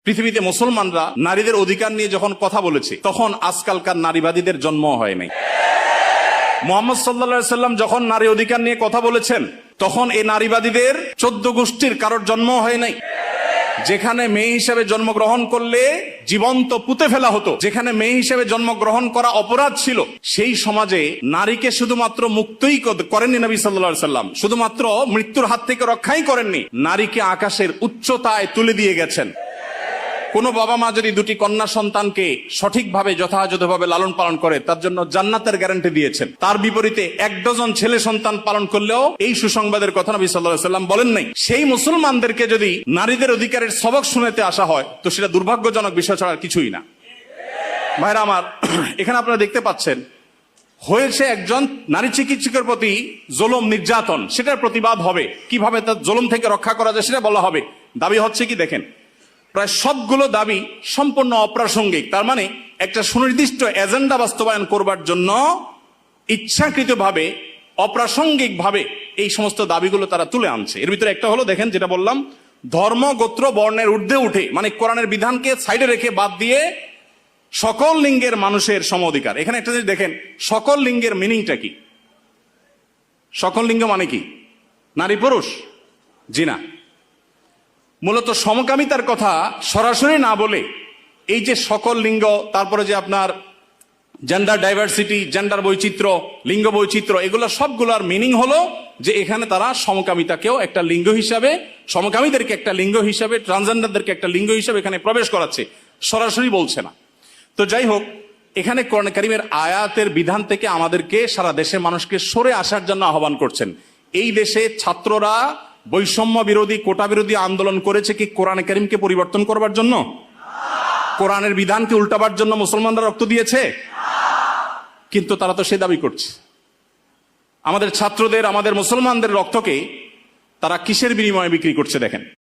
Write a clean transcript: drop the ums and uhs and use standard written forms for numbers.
পৃথিবীতে মুসলমানরা নারীদের অধিকার নিয়ে যখন কথা বলেছে তখন আজকালকার নারীবাদীদের জন্ম হয় নাই। মুহাম্মদ সাল্লাল্লাহু আলাইহি সাল্লাম যখন নারী অধিকার নিয়ে কথা বলেছেন তখন এই নারীবাদীদের 14 গোষ্ঠীর কারোর জন্ম হয় নাই। যেখানে মেয়ে হিসেবে জন্মগ্রহণ করলে জীবন্ত পুঁতে ফেলা হতো, যেখানে মেয়ে হিসেবে জন্মগ্রহণ করা অপরাধ ছিল, সেই সমাজে নারীকে শুধুমাত্র মুক্তই করেননি নবী সাল্লাল্লাহু আলাইহি সাল্লাম, শুধুমাত্র মৃত্যুর হাত থেকে রক্ষাই করেননি, নারীকে আকাশের উচ্চতায় তুলে দিয়ে গেছেন। কোন বাবা মা যদি দুটি কন্যা সন্তানকে সঠিকভাবে যথাযথভাবে লালন পালন করে তার জন্য জান্নাতের গ্যারান্টি দিয়েছেন। তার বিপরীতে 1 ডজন ছেলে সন্তান পালন করলেও এই সুসংবাদের কথা নবী সাল্লাল্লাহু আলাইহি সাল্লাম বলেন নাই। সেই মুসলমানদেরকে যদি নারীদের অধিকারের সবক শুনাতে আসা হয় তো সেটা দুর্ভাগ্যজনক বিষয় ছাড়া কিছুই না। ভাইরা আমার, এখানে আপনারা দেখতে পাচ্ছেন হয়েছে একজন নারী চিকিৎসকের প্রতি জুলুম নির্যাতন, সেটার প্রতিবাদ হবে, কিভাবে তার জুলুম থেকে রক্ষা করা যায় সেটা বলা হবে। দাবি হচ্ছে কি দেখেন, প্রায় সবগুলো দাবি সম্পূর্ণ অপ্রাসঙ্গিক। তার মানে একটা সুনির্দিষ্ট এজেন্ডা বাস্তবায়ন করবার জন্য ইচ্ছাকৃতভাবে অপ্রাসঙ্গিকভাবে এই সমস্ত দাবিগুলো তারা তুলে আনছে। এর ভিতরে একটা হলো দেখেন, যেটা বললাম, ধর্ম গোত্র বর্ণের ঊর্ধ্বে উঠে, মানে কোরআনের বিধানকে সাইডে রেখে বাদ দিয়ে সকল লিঙ্গের মানুষের সম অধিকার। এখানে একটা জিনিস দেখেন, সকল লিঙ্গের মিনিংটা কি? সকল লিঙ্গ মানে কি? নারী পুরুষ? জি না, মূলত সমকামিতার কথা সরাসরি না বলে এই যে সকল লিঙ্গ, তারপরে যে আপনার জেন্ডার ডাইভার্সিটি, জেন্ডার বৈচিত্র্য, লিঙ্গ বৈচিত্র্য, এগুলো সবগুলোর মিনিং হলো যে এখানে তারা সমকামিতাকেও একটা লিঙ্গ হিসাবে, সমকামীদেরকে একটা লিঙ্গ হিসাবে, ট্রান্সজেন্ডারদেরকে একটা লিঙ্গ হিসাবে এখানে প্রবেশ করাচ্ছে, সরাসরি বলছে না। তো যাই হোক, এখানে কোরআন কারীমের আয়াতের বিধান থেকে আমাদেরকে, সারা দেশের মানুষকে সরে আসার জন্য আহ্বান করছেন। এই দেশে ছাত্ররা বৈষম্য বিরোধী, কোটা বিরোধী আন্দোলন করেছে কি কোরআন কারীমকে পরিবর্তন করবার জন্য? কোরআনের বিধানকে উল্টাবার জন্য মুসলমানরা রক্ত দিয়েছে? কিন্তু তারা তো সে দাবি করছে। আমাদের ছাত্রদের, আমাদের মুসলমানদের রক্তকে তারা কিসের বিনিময়ে বিক্রি করছে দেখেন।